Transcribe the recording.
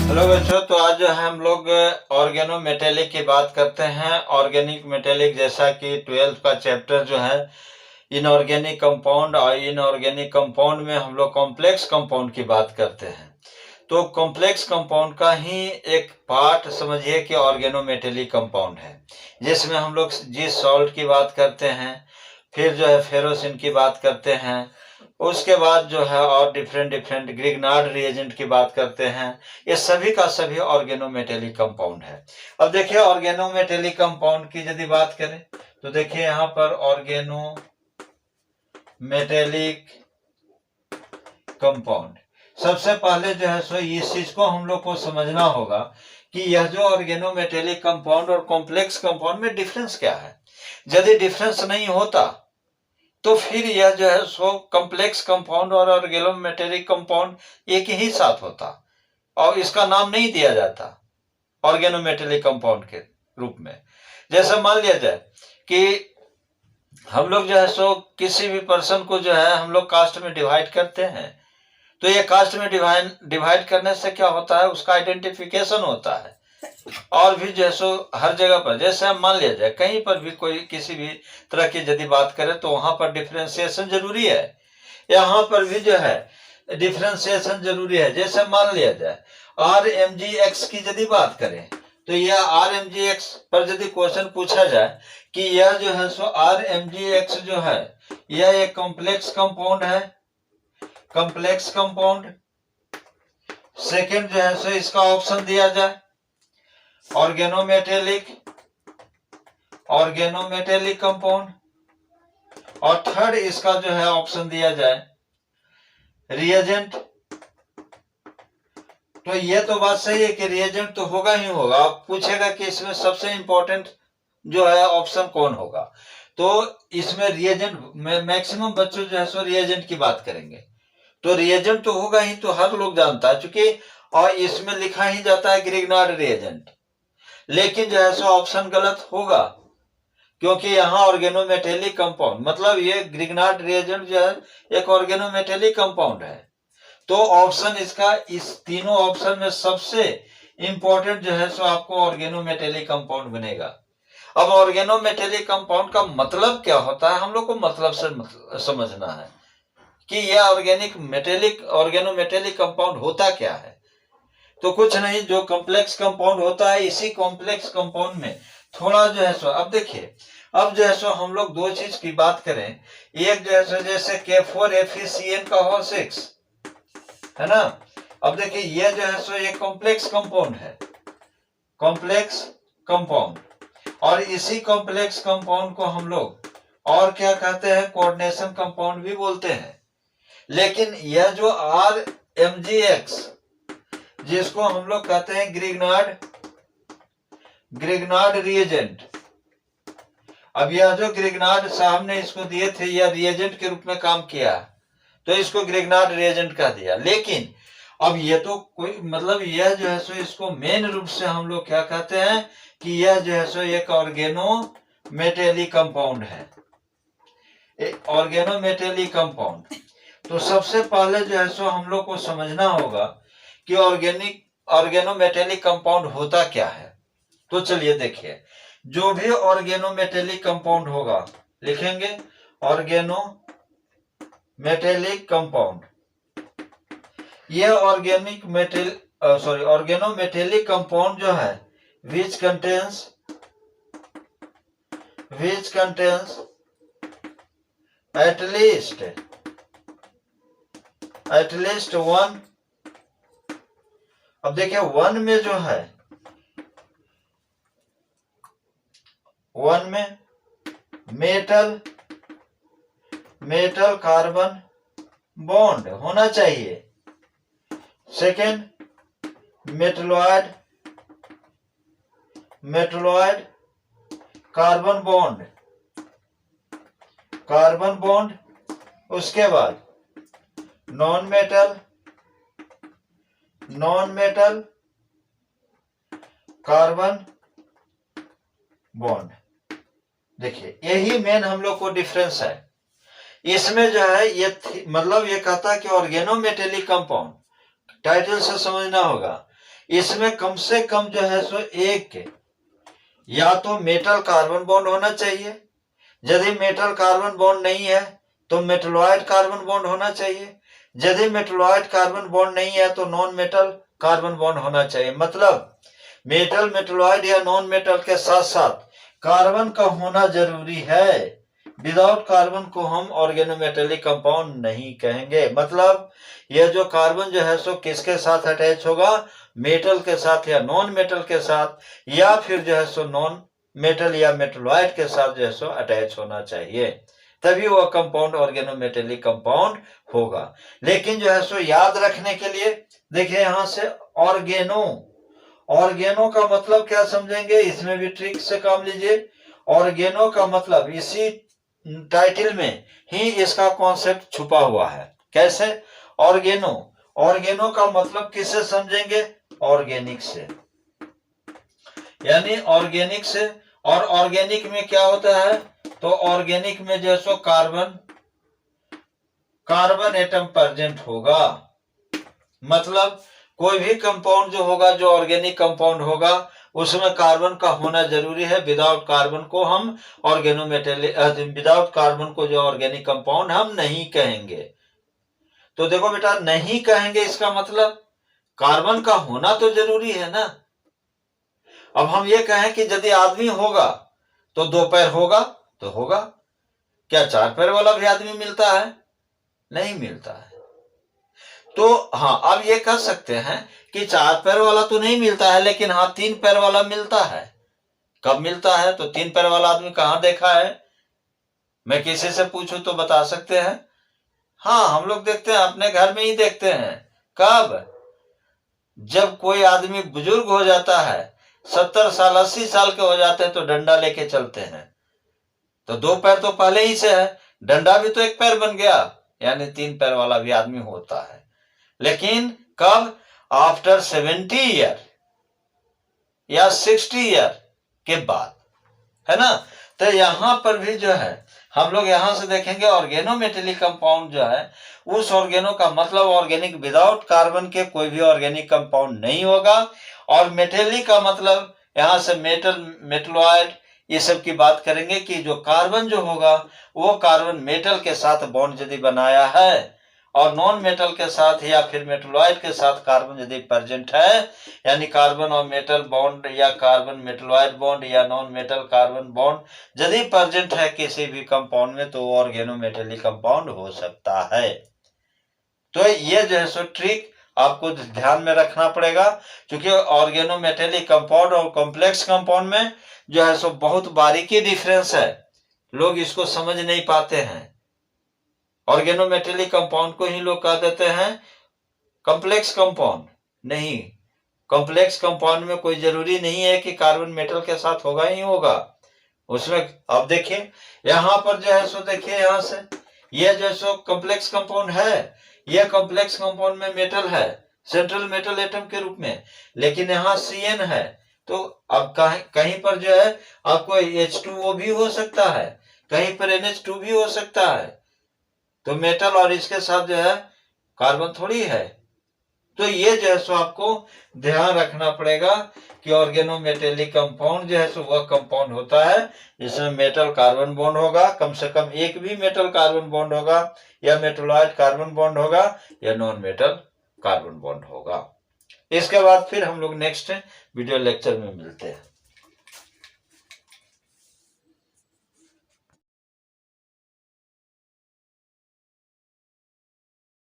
Hello बच्चों, तो आज जो है हम लोग ऑर्गेनोमेटेलिक की बात करते हैं। ऑर्गेनिक मेटेलिक जैसा कि 12th का चैप्टर जो है इनऑर्गेनिक कंपाउंड, और इनऑर्गेनिक कंपाउंड में हम लोग कॉम्प्लेक्स कंपाउंड की बात करते हैं। तो कॉम्प्लेक्स कंपाउंड का ही एक पार्ट समझिए कि ऑर्गेनोमेटेलिक कंपाउंड है, जिसमें हम लोग जी सॉल्ट की बात करते हैं, फिर जो है फेरोसिन की बात करते हैं, उसके बाद जो है और डिफरेंट ग्रिग्नार्ड रिएजेंट की बात करते हैं। ये सभी का सभी ऑर्गेनोमेटेलिक कंपाउंड है। अब देखिए ऑर्गेनोमेटेलिक कंपाउंड की यदि बात करें तो देखिए यहाँ पर ऑर्गेनोमेटेलिक कंपाउंड, सबसे पहले जो है सो इस चीज को हम लोग को समझना होगा कि यह जो ऑर्गेनोमेटेलिक कंपाउंड और कॉम्प्लेक्स कंपाउंड में डिफरेंस क्या है। यदि डिफरेंस नहीं होता तो फिर यह जो है सो कॉम्प्लेक्स कंपाउंड और ऑर्गेनोमेटेलिक कंपाउंड एक ही साथ होता और इसका नाम नहीं दिया जाता ऑर्गेनोमेटेलिक कंपाउंड के रूप में। जैसे मान लिया जाए कि हम लोग जो है सो किसी भी पर्सन को जो है हम लोग कास्ट में डिवाइड करते हैं, तो ये कास्ट में डिवाइड करने से क्या होता है, उसका आइडेंटिफिकेशन होता है। और भी जैसो हर जगह पर जैसे हम मान लिया जाए कहीं पर भी कोई किसी भी तरह की यदि बात करें तो वहां पर डिफ्रेंसिएशन जरूरी है, यहाँ पर भी जो है डिफ्रेंसिएशन जरूरी है। जैसे मान लिया जाए RMGX की यदि बात करें तो यह RMGX पर यदि क्वेश्चन पूछा जाए कि यह जो है सो RMGX जो है यह एक कॉम्प्लेक्स कंपाउंड है, कॉम्प्लेक्स कंपाउंड। सेकेंड जो है सो इसका ऑप्शन दिया जाए ऑर्गेनोमेटेलिक कंपाउंड, और थर्ड इसका जो है ऑप्शन दिया जाए रिएजेंट। तो ये तो बात सही है कि रिएजेंट तो होगा ही होगा। आप पूछेगा कि इसमें सबसे इंपॉर्टेंट जो है ऑप्शन कौन होगा, तो इसमें रिएजेंट मैक्सिमम बच्चों जो है सो रिएजेंट की बात करेंगे, तो रिएजेंट तो होगा ही, तो हर लोग जानता है चूंकि और इसमें लिखा ही जाता है ग्रिग्नार्ड रिएजेंट। लेकिन जो है सो ऑप्शन गलत होगा क्योंकि यहाँ ऑर्गेनोमेटेलिक कंपाउंड मतलब ये ग्रिग्नार्ड रिएजेंट जो है एक ऑर्गेनोमेटेलिक कंपाउंड है। तो ऑप्शन इसका इस तीनों ऑप्शन में सबसे इंपॉर्टेंट जो है सो आपको ऑर्गेनोमेटेलिक कंपाउंड बनेगा। अब ऑर्गेनोमेटेलिक कंपाउंड का मतलब क्या होता है हम लोग को मतलब से समझना है कि यह ऑर्गेनोमेटेलिक कंपाउंड होता क्या है। तो कुछ नहीं, जो कॉम्प्लेक्स कंपाउंड होता है इसी कॉम्प्लेक्स कंपाउंड में थोड़ा जो है सो अब देखिए अब जो है सो हम लोग दो चीज की बात करें, एक जो है सो जैसे K4FeCN का होल 6 है ना। अब देखिए ये जो है सो ये कॉम्प्लेक्स कंपाउंड है, कॉम्प्लेक्स कंपाउंड, और इसी कॉम्प्लेक्स कंपाउंड को हम लोग और क्या कहते हैं, कोऑर्डिनेशन कंपाउंड भी बोलते हैं। लेकिन यह जो RMGX जिसको हम लोग कहते हैं ग्रिग्नार्ड रिएजेंट, अब यह जो ग्रिग्नार्ड साहब ने इसको दिए थे यह रिएजेंट के रूप में काम किया तो इसको ग्रिग्नार्ड रिएजेंट कह दिया। लेकिन अब ये तो कोई मतलब यह जो है सो इसको मेन रूप से हम लोग क्या कहते हैं कि यह जो है सो एक ऑर्गेनोमेटेलिक कंपाउंड है, एक ऑर्गेनोमेटेलिक कंपाउंड। तो सबसे पहले जो है सो हम लोग को समझना होगा कि ऑर्गेनोमेटेलिक कंपाउंड होता क्या है। तो चलिए देखिए, जो भी ऑर्गेनोमेटेलिक कंपाउंड होगा लिखेंगे ऑर्गेनोमेटेलिक कंपाउंड। यह ऑर्गेनोमेटेलिक कंपाउंड जो है which contains at least one। अब देखिए वन में जो है वन में मेटल कार्बन बॉन्ड होना चाहिए। Second metalloid carbon bond. उसके बाद नॉन मेटल कार्बन बॉन्ड। देखिए यही मेन हम लोग को डिफरेंस है। इसमें जो है ये मतलब ये कहता है कि ऑर्गेनोमेटेलिक कंपाउंड, टाइटल से समझना होगा इसमें कम से कम जो है सो एक या तो मेटल कार्बन बॉन्ड होना चाहिए, यदि मेटल कार्बन बॉन्ड नहीं है तो मेटलॉइड कार्बन बॉन्ड होना चाहिए, यदि मेटलॉइड कार्बन बॉन्ड नहीं है तो नॉन मेटल कार्बन बॉन्ड होना चाहिए। मतलब मेटल, मेटलॉइड या नॉन मेटल के साथ साथ कार्बन का होना जरूरी है। विदाउट कार्बन को हम ऑर्गेनोमेटेलिक कंपाउंड नहीं कहेंगे। मतलब यह जो कार्बन जो है सो किसके साथ अटैच होगा, मेटल के साथ या नॉन मेटल के साथ, या फिर जो है सो नॉन मेटल या मेटलॉइड के साथ जो है सो अटैच होना चाहिए, तभी वह कंपाउंड ऑर्गेनोमेटेलिक कंपाउंड होगा। लेकिन जो है सो याद रखने के लिए देखिए यहां से ऑर्गेनो, ऑर्गेनो का मतलब क्या समझेंगे, इसमें भी ट्रिक से काम लीजिए। ऑर्गेनो का मतलब इसी टाइटल में ही इसका कॉन्सेप्ट छुपा हुआ है। कैसे? ऑर्गेनो, ऑर्गेनो का मतलब किससे समझेंगे, ऑर्गेनिक से, यानी ऑर्गेनिक से। और ऑर्गेनिक में क्या होता है, तो ऑर्गेनिक में जो so carbon, carbon atom present होगा। मतलब कोई भी कंपाउंड जो होगा, जो ऑर्गेनिक कंपाउंड होगा, उसमें कार्बन का होना जरूरी है। विदाउट कार्बन को हम ऑर्गेनोमेटेलिक, विदाउट कार्बन को जो ऑर्गेनिक कंपाउंड हम नहीं कहेंगे। तो देखो बेटा, नहीं कहेंगे इसका मतलब कार्बन का होना तो जरूरी है ना। अब हम ये कहें कि यदि आदमी होगा तो 2 पैर होगा तो होगा, क्या 4 पैर वाला भी आदमी मिलता है? नहीं मिलता है। तो हाँ, अब ये कह सकते हैं कि 4 पैर वाला तो नहीं मिलता है, लेकिन हाँ 3 पैर वाला मिलता है। कब मिलता है? तो 3 पैर वाला आदमी कहां देखा है? मैं किसी से पूछूं तो बता सकते हैं? हाँ, हम लोग देखते हैं, अपने घर में ही देखते हैं। कब? जब कोई आदमी बुजुर्ग हो जाता है, 70 साल 80 साल के हो जाते हैं, तो डंडा लेके चलते हैं। तो 2 पैर तो पहले ही से है, डंडा भी तो 1 पैर बन गया, यानी 3 पैर वाला भी आदमी होता है। लेकिन कब? आफ्टर 70 ईयर या 60 ईयर के बाद, है ना। तो यहां पर भी जो है हम लोग यहां से देखेंगे ऑर्गेनोमेटेलिक कंपाउंड जो है, उस ऑर्गेनो का मतलब ऑर्गेनिक, विदाउट कार्बन के कोई भी ऑर्गेनिक कंपाउंड नहीं होगा। और मेटेलिक का मतलब यहां से मेटल, मेटलॉइड, ये सब की बात करेंगे कि जो कार्बन जो होगा वो कार्बन मेटल के साथ बॉन्ड यदि बनाया है, और नॉन मेटल के साथ या फिर मेटलॉइड के साथ कार्बन यदि प्रेजेंट है, यानी कार्बन और मेटल बॉन्ड या कार्बन मेटलॉइड बॉन्ड या नॉन मेटल कार्बन बॉन्ड यदि प्रेजेंट है किसी भी कंपाउंड में, तो ऑर्गेनोमेटेलिक कंपाउंड हो सकता है। तो ये जो है सो ट्रिक आपको ध्यान में रखना पड़ेगा, क्योंकि ऑर्गेनोमेटेलिक कंपाउंड और कॉम्प्लेक्स कंपाउंड में जो है सो बहुत बारीकी डिफरेंस है, लोग इसको समझ नहीं पाते हैं। ऑर्गेनोमेटेलिक कंपाउंड को ही लोग कह देते हैं कॉम्प्लेक्स कंपाउंड। नहीं, कॉम्प्लेक्स कंपाउंड में कोई जरूरी नहीं है कि कार्बन मेटल के साथ होगा ही होगा उसमें। अब देखिए यहां पर जो है सो, देखिए यहां से ये जो सो कॉम्प्लेक्स कंपाउंड है, ये कॉम्प्लेक्स कंपाउंड में मेटल है सेंट्रल मेटल एटम के रूप में, लेकिन यहाँ CN है। तो अब कहीं पर जो है आपको H2O भी हो सकता है, कहीं पर NH2 भी हो सकता है। तो मेटल और इसके साथ जो है कार्बन थोड़ी है। तो ये जो है सो आपको ध्यान रखना पड़ेगा कि ऑर्गेनोमेटेलिक कंपाउंड जो है सो वह कंपाउंड होता है जिसमें मेटल कार्बन बॉन्ड होगा, कम से कम एक भी मेटल कार्बन बॉन्ड होगा, या मेटलॉइड कार्बन बॉन्ड होगा, या नॉन मेटल कार्बन बॉन्ड होगा। इसके बाद फिर हम लोग नेक्स्ट वीडियो लेक्चर में मिलते हैं।